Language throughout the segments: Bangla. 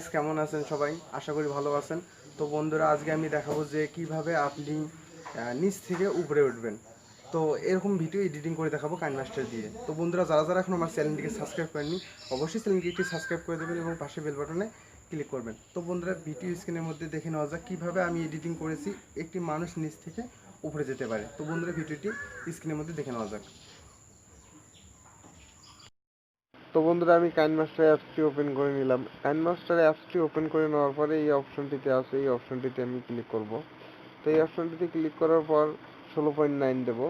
গাইস, কেমন আছেন সবাই? আশা করি ভালো আছেন। তো বন্ধুরা, আজকে আমি দেখাবো যে কিভাবে আপনি নিচ থেকে উপরে উঠবেন। তো এরকম ভিডিও এডিটিং করে দেখাবো কাইনমাস্টার দিয়ে। তো বন্ধুরা, যারা যারা এখন আমার চ্যানেলটিকে সাবস্ক্রাইব করেননি, অবশ্যই চ্যানেলটিকে সাবস্ক্রাইব করে দেবেন এবং পাশে বেল বাটনে ক্লিক করবেন। তো বন্ধুরা, ভিডিও স্ক্রিনের মধ্যে দেখে নেওয়া যাক কীভাবে আমি এডিটিং করেছি একটি মানুষ নিচ থেকে উপরে যেতে পারে। তো বন্ধুরা, ভিডিওটি স্ক্রিনের মধ্যে দেখে নেওয়া যাক। তো বন্ধুরা, আমি কাইনমাস্টার অ্যাপসটি ওপেন করে নিলাম। কাইনমাস্টার অ্যাপসটি ওপেন করে নেওয়ার পরে এই অপশনটিতে আছে, এই অপশনটিতে আমি ক্লিক করব। তো এই অপশনটিতে ক্লিক করার পর 16.9 দেবো।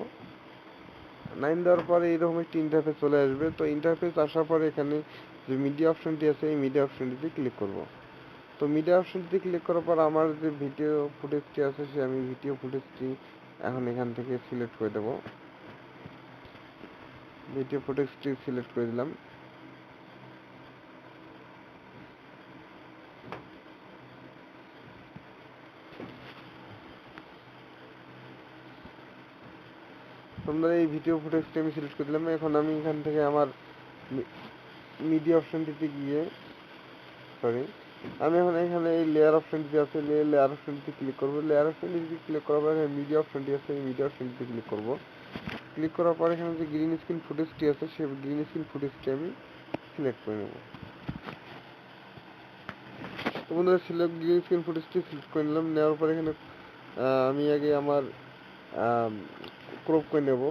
9 দেওয়ার পরে এইরকম একটি ইন্টারফেস চলে আসবে। তো ইন্টারফেস আসার পরে এখানে যে মিডিয়া অপশনটি আছে, এই মিডিয়া অপশনটিতে ক্লিক করব। তো মিডিয়া অপশনটিতে ক্লিক করার পর আমার যে ভিডিও ফুটেজটি আছে, সে আমি ভিডিও ফুটেজটি এখন এখান থেকে সিলেক্ট করে দেব। ভিডিও ফুটেজটি সিলেক্ট করে দিলাম। তোমরা এই ভিডিও ফুটেজটি আমি সিলেক্ট করে দিলাম। এখন আমি এখান থেকে আমার মিডিয়া অপশনটিতে গিয়ে আমি এখন এখানে এই লেয়ার অপশনটি আছে, লেয়ার অপশনটিতে ক্লিক করব। লেয়ার অপশনটিতে ক্লিক করার পরে মিডিয়া অপশনটি আছে, এই মিডিয়া অপশনটিতে ক্লিক করব। ক্লিক করার পরে এখানে যে গ্রিন স্ক্রিন ফুটেজটি আছে, সেই গ্রিন স্ক্রিন ফুটেজটি আমি সিলেক্ট করে নেব। তো বন্ধুরা, গ্রিন স্ক্রিন ফুটেজটি সিলেক্ট করে নিলাম। নেওয়ার পরে এখানে আমি আগে আমার ক্রপ করে নেব।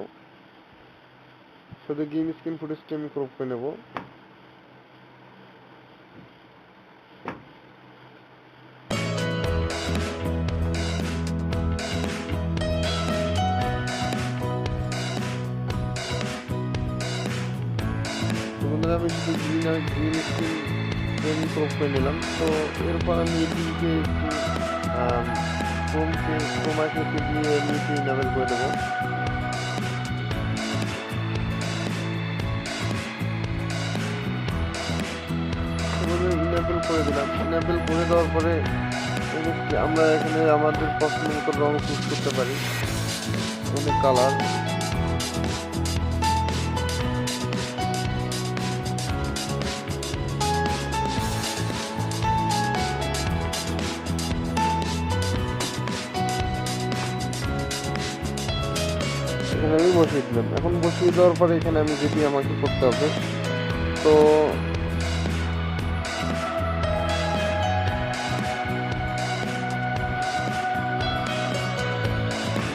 শুধু গ্রিন স্ক্রিন ফুটেজটি আমি ক্রপ করে নেব। আমি শুধু গ্রিন স্ক্রিন ক্রপ করে নিলাম। তো এরপর আমি এটিকে একটু ক্রোমাকে দিয়ে নিচে ইনেবল করে দেবো। ইনেবল করে দিলাম। ইনেবল করে দেওয়ার পরে আমরা এখানে আমাদের পছন্দ মতো রং চুজ করতে পারি, অনেক কালার। এখানে আমি বসিয়ে দিলাম। এখন বসিয়ে দেওয়ার পরে এখানে আমি যেটি আমাকে করতে হবে, তো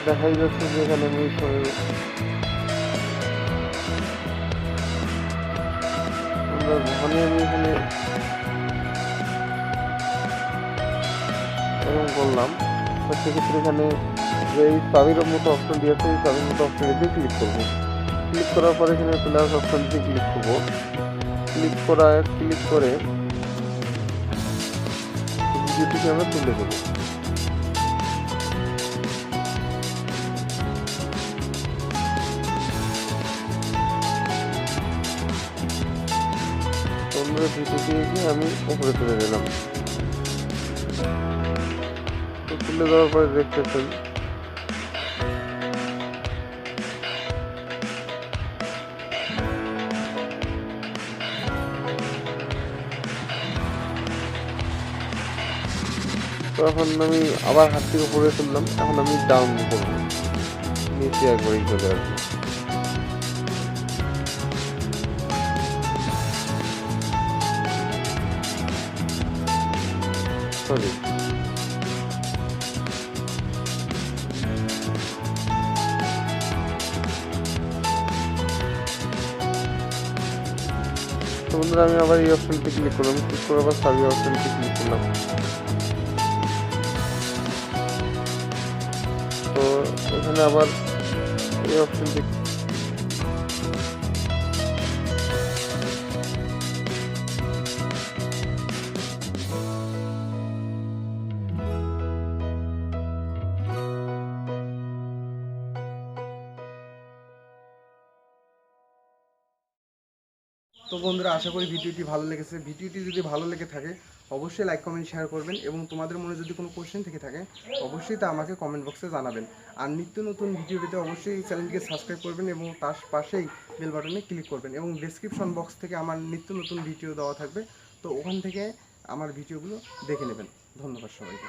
দেখাই যাচ্ছে যে এখানে আমি এখানে এরকম করলাম। তো সেক্ষেত্রে এখানে যে এই চাবির মতো অপশনটি আছে, এই চাবির মতো অপশনটিতে ক্লিক করবো। ক্লিক করার পরে এখানে প্লাস অপশনটি ক্লিক করবো। ক্লিক করে ভিডিওটিকে আমরা তুলে দেবো। ভিডিওটিকে আমি উপরে তুলে দিলাম। তুলে দেওয়ার পরে দেখতে পাই তো এখন আমি আবার হাত থেকে উপরে তুললাম। এখন আমি ডাউন করবো, নিচে একবারই চলে আসবো। সরি, তো বন্ধুরা, আমি আবার এই অপশনটি ক্লিক করলাম। ক্লিক করে আবার সার্ভে অপশনটি ক্লিক করলাম। তো এখানে আবার এই অপশনটি তো বন্ধুরা, আশা করি ভিডিওটি ভালো লেগেছে। ভিডিওটি যদি ভালো লেগে থাকে অবশ্যই লাইক, কমেন্ট, শেয়ার করবেন এবং তোমাদের মনে যদি কোনো কোশ্চেন থেকে থাকে অবশ্যই তা আমাকে কমেন্ট বক্সে জানাবেন। আর নিত্য নতুন ভিডিও পেতে অবশ্যই চ্যানেলটিকে সাবস্ক্রাইব করবেন এবং তার পাশেই বেল বাটনে ক্লিক করবেন এবং ডেসক্রিপশন বক্স থেকে আমার নিত্য নতুন ভিডিও দেওয়া থাকবে। তো ওখান থেকে আমার ভিডিওগুলো দেখে নেবেন। ধন্যবাদ সবাইকে।